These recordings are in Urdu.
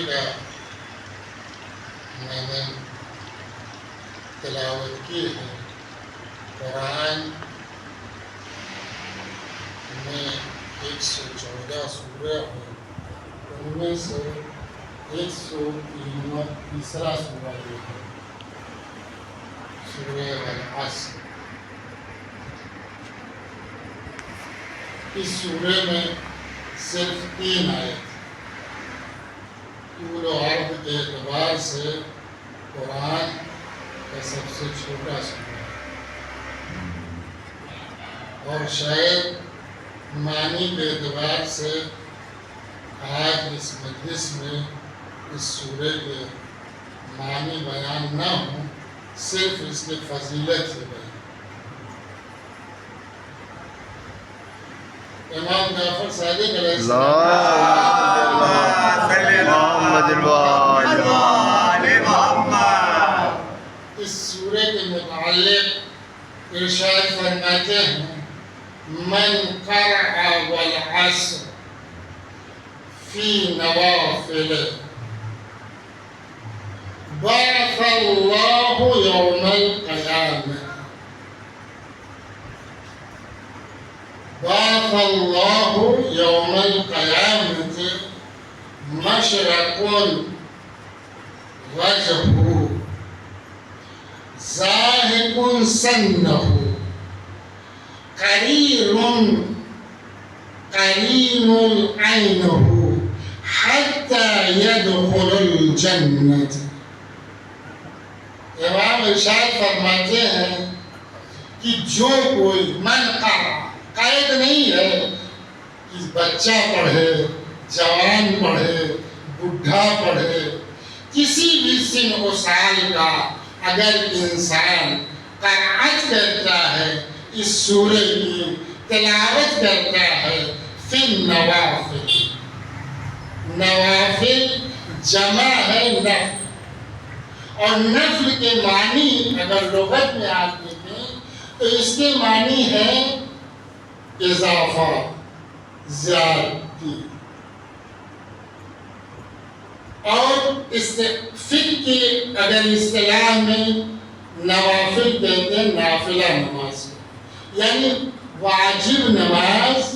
کا میں نے تلاوت کی ہے۔ قرآن میں 114 سورہ ہیں، ان میں سے 103واں سورہ یہ ہے، سورہ العصر۔ اس سورہ میں صرف 3 آیت، طول و عرض کے اعتبار سے قرآن کا سب سے چھوٹا سورہ ہے، اور شاید معنی کے اعتبار سے آج اس مجلس میں اس سورہ کے معنی بیان نہ ہوں، صرف اس کی فضیلت سے بیان۔ امام جعفر صادق علیہ اس سورہ کے متعلق ارشاد فرماتے ہیں، من قرأ والعصر فی نوافل بعث اللہ یوم القیامہ، بعث اللہ یوم القیامۃ مشرق وجہہ زاہق سنہ قریر قرین عینہ حتی یدخل الجنت۔ امام ارشاد فرماتے ہیں کہ جو کوئی من قرأ، قید نہیں ہے کہ بچہ پڑھے، جوان پڑھے، بڈھا پڑھے، کسی بھی سن و سال کا اگر انسان قرأت کرتا ہے، اس سورہ کی تلاوت کرتا ہے، فی النوافل، نوافل جمع ہے نفل، اور نفل کے معنی اگر لغت میں آپ دیکھیں تو اس کے معنی ہے اضافہ، زیادتی، اور فقہ کی اگر اصطلاح میں نوافل کہتے ہیں نافلہ نماز، یعنی واجب نماز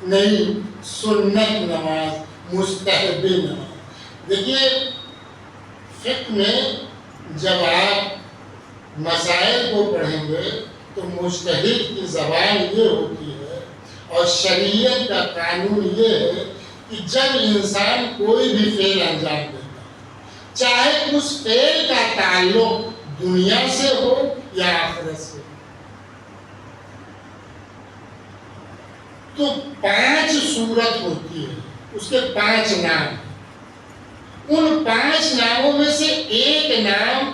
نہیں، سنت نماز، مستحب نماز۔ دیکھیے فقہ میں جب آپ مسائل کو پڑھیں گے تو مجتہد کی زبان یہ ہوتی ہے اور شریعت کا قانون یہ ہے کہ جب انسان کوئی بھی فعل انجام دیتا ہے، چاہے اس فعل کا تعلق دنیا سے ہو یا آخرت سے ہو، تو 5 صورت ہوتی ہے، اس کے 5 نام، ان 5 ناموں میں سے ایک نام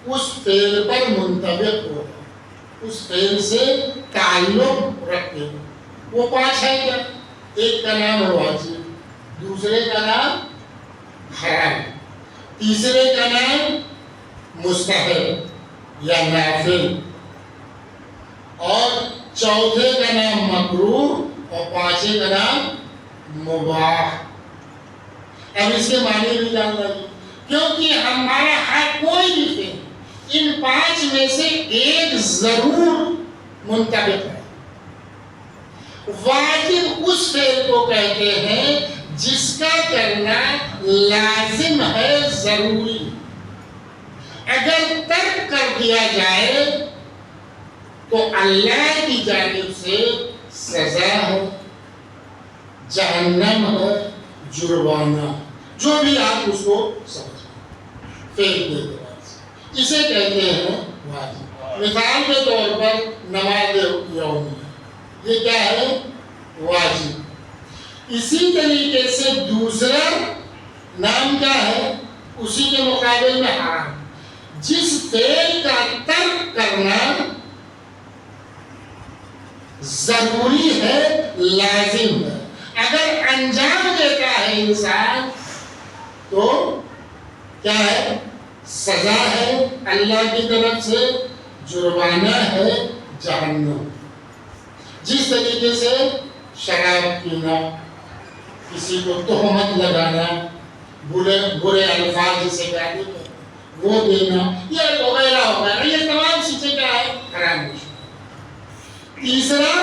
اس فعل پر منطبق ہوگا، اس فعل سے تعلق رکھتے ہیں۔ وہ 5 ہے کیا؟ ایک کا نام ہے واجب، دوسرے کا نام حرام، تیسرے کا نام مستحب یا نافل، اور چوتھے کا نام مکروہ، اور 5ویں کا نام مباح۔ اب اس کے معنی بھی جان لگی، کیونکہ ہمارا ہر کوئی بھی فعل ان 5 میں سے ایک ضرور منطبق ہے۔ واجب اس فعل کو کہتے ہیں جس کا کرنا لازم ہے، ضروری، اگر ترک کر دیا جائے تو اللہ کی جانب سے سزا ہے، جہنم ہے، جرمانہ، جو بھی آپ اس کو سمجھیں فعل کے اعتبار سے، اسے کہتے ہیں واجب۔ مثال کے طور پر نماز یومیہ، یہ کیا ہے؟ واجب۔ اسی طریقے سے دوسرا نام کیا ہے اسی کے مقابل میں؟ حرام۔ جس فعل کا ترک کرنا ضروری ہے، لازم ہے، اگر انجام دیتا ہے انسان تو کیا ہے؟ سزا ہے اللہ کی طرف سے، جرمانہ ہے، جہنم۔ جس طریقے سے شراب پینا، کسی کو تہمت لگانا، برے الفاظ جسے کہتے ہیں وہ دینا، یہ وغیرہ وغیرہ، یہ تمام چیزیں کیا ہے؟ حرام ہے۔ تیسرا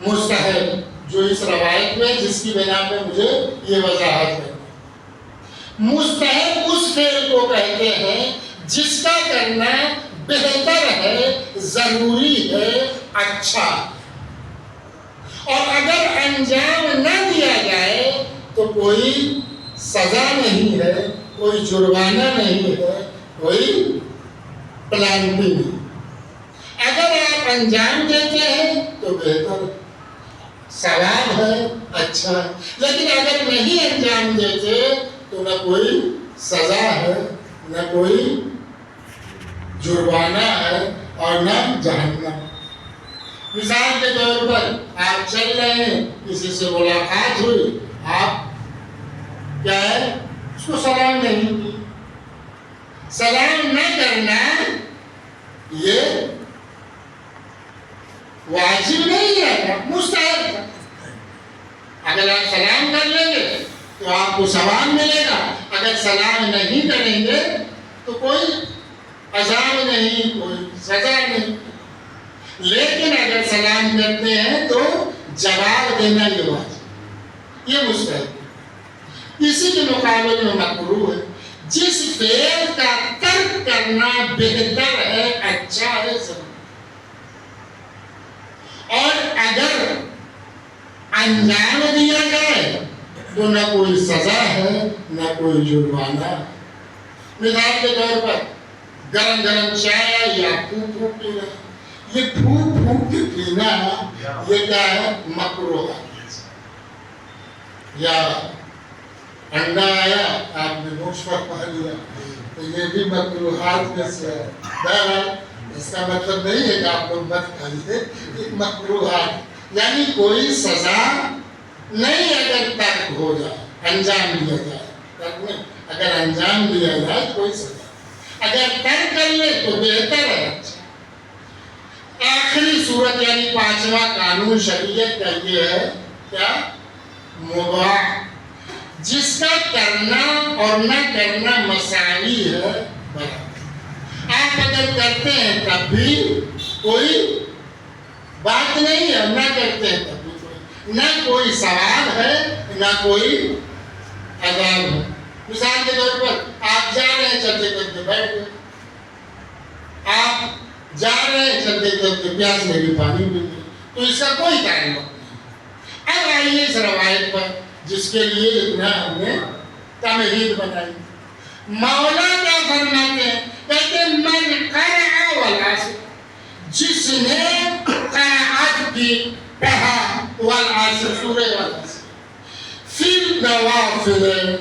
مستحب، جو اس روایت میں جس کی بنا پہ مجھے یہ وضاحت ہے، مستحب اس فعل کو کہتے ہیں جس کا کرنا بہتر ہے، ضروری ہے، اچھا، اور اگر انجام نہ دیا جائے تو کوئی سزا نہیں ہے، کوئی جرمانہ نہیں ہے، کوئی پلانٹی نہیں۔ اگر آپ انجام دیتے ہیں تو بہتر، ثواب ہے، اچھا ہے، لیکن اگر نہیں انجام دیتے تو نہ کوئی سزا ہے، نہ کوئی جرمانہ ہے، اور نہ جہنم۔ مثال کے طور پر آپ چل رہے ہیں، کسی سے ملاقات ہوئی، آپ کیا ہے اس کو سلام نہیں کی، سلام نہ کرنا یہ واجب نہیں ہے، مستحب ہے۔ اگر آپ سلام کر لیں گے تو آپ کو ثواب ملے گا، اگر سلام نہیں کریں گے تو کوئی عذاب نہیں، کوئی سزا نہیں، لیکن اگر سلام کرتے ہیں تو جواب دینا یہ واجب، یہ مستحب ہے۔ اسی کے مقابلے میں مکروہ ہے، جس فعل کا ترک کرنا بہتر ہے، اچھا ہے، ضرور، اور اگر انجام دیا جائے تو نہ کوئی سزا ہے، نہ کوئی جرمانہ ہے۔ مثال کے طور پر گرم گرم چائے یا پھونک پھونک پینا، یہ پھونک پھونک کے پینا یہ کیا ہے؟ مکروہ ہے۔ یا انڈا آیا، آپ نے نوش فرما لیا، تو یہ بھی مکروہات میں سے ہے۔ بہرحال اس کا مطلب نہیں ہے کہ آپ لوگ مت کھائیے، ایک مکروہات، یعنی کوئی سزا نہیں اگر ترک ہو جائے، انجام دیا جائے، ترک نہیں، اگر انجام دیا جائے کوئی سزا، اگر ترک کر لے تو بہتر ہے، اچھا۔ آخری صورت یعنی پانچواں قانون شریعت کا یہ ہے کیا؟ مباح، جس کا کرنا اور نہ کرنا مساوی ہے، برابر۔ آپ اگر کرتے ہیں تب بھی کوئی بات نہیں ہے، نہ کرتے ہیں تب بھی کوئی، نہ کوئی ثواب ہے، نہ کوئی عذاب ہے۔ مثال کے طور پر آپ جا رہے ہیں، چلتے چلتے بیٹھ گئے، آپ جا رہے ہیں چلتے چلتے پیاس لگی، پانی پی لیا، تو اس کا کوئی تعلق نہیں۔ اب آئیے اس روایت پر جس کے لیے اتنا ہم نے تمہید بنائی۔ مولا کیا فرماتے ہیں؟ کہتے ہیں من قرأ والعصر، جس نے قرأت کی، پڑھا، والعصر، سورہ والعصر، فی النوافل،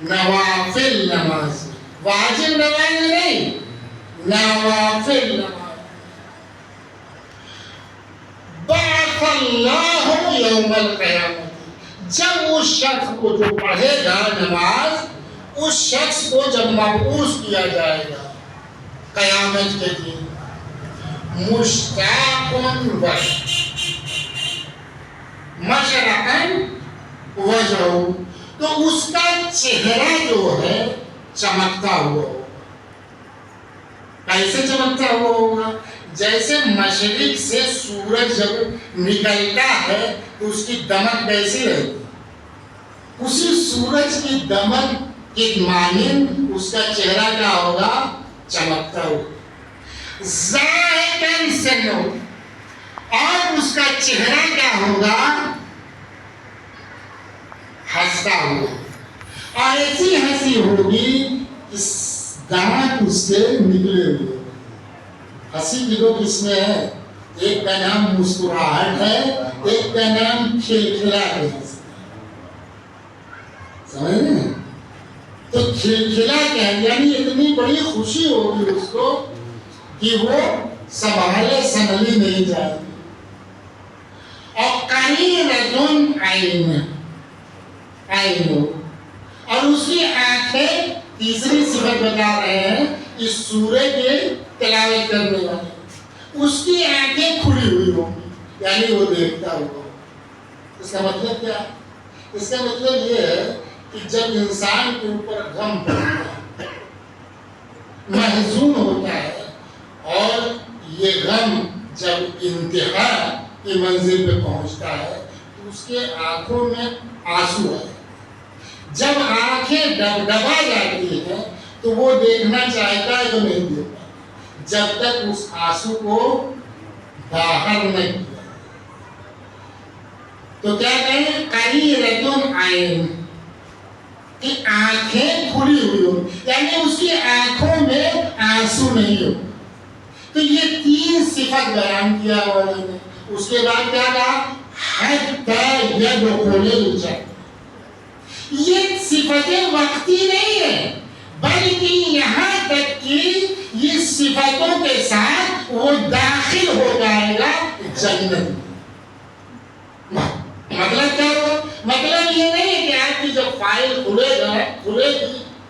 نوافل نماز، واجب نماز نہیں، نوافل نماز، بعث اللہ یوم القیامت، جب اس شخص کو جو پڑھے گا نماز، اس شخص کو جب مبعوث کیا جائے گا قیامت کے دن، مشتاقن مشرقن وجہ، تو اس کا چہرہ جو ہے چمکتا ہوا ہوگا۔ کیسے چمکتا ہوا ہوگا؟ جیسے مشرق سے سورج جب نکلتا ہے تو اس کی دمک کیسی رہتی، اسی سورج کی دمک کے مانند اس کا چہرہ کیا ہوگا؟ چمکتا ہوگا۔ ذائقاً سنو، اور اس کا چہرہ کیا ہوگا؟ ہنستا ہوگا، اور ایسی ہنسی ہوگی کہ دانت اس سے نکلے ہوئے۔ ہنسی کی دو قسمیں ہیں، ایک کا نام مسکراہٹ ہے، ایک کا نام کھلکھلا کے ہنسی، سمجھ رہے ہیں؟ تو کھلکھلا کے یعنی اتنی بڑی خوشی ہوگی اس کو کہ وہ سنبھالے سنبھلی نہیں جائے گی۔ اور قلیلۃ عین، اور اس کی آنکھیں، تیسری صفت بتا رہے ہیں اس سورہ کے تلاوت کرنے والے، اس کی آنکھیں کھلی ہوئی ہوں گی، یعنی وہ دیکھتا ہوگا۔ اس کا مطلب کیا ہے؟ اس کا مطلب یہ ہے کہ جب انسان کے اوپر غم پڑتا ہے، محزون ہوتا ہے، اور یہ غم جب انتہا کی منزل پہ پہنچتا ہے تو اس کے آنکھوں میں آنسو آئے. جب آنکھیں ڈبڈبا جاتی ہیں تو وہ دیکھنا چاہتا ہے تو نہیں دیکھتا جب تک اس آنسو کو باہر نہ کیا. تو کیا کہیں قریرۃ عین، کہ آنکھیں کھلی ہوئی ہو، یعنی اس کی آنکھوں میں آنسو نہیں ہو. تو یہ 3 صفت بیان کیا والے نے. اس کے بعد کیا کہا؟ حتی یدخل الجنہ. یہ صفتیں وقتی نہیں ہیں، بلکہ یہاں تک کہ یہ صفتوں کے ساتھ وہ داخل ہو جائے گا جنت میں. مطلب کیا ہو؟ مطلب یہ نہیں ہے کہ آپ کی جب فائل کھلے گی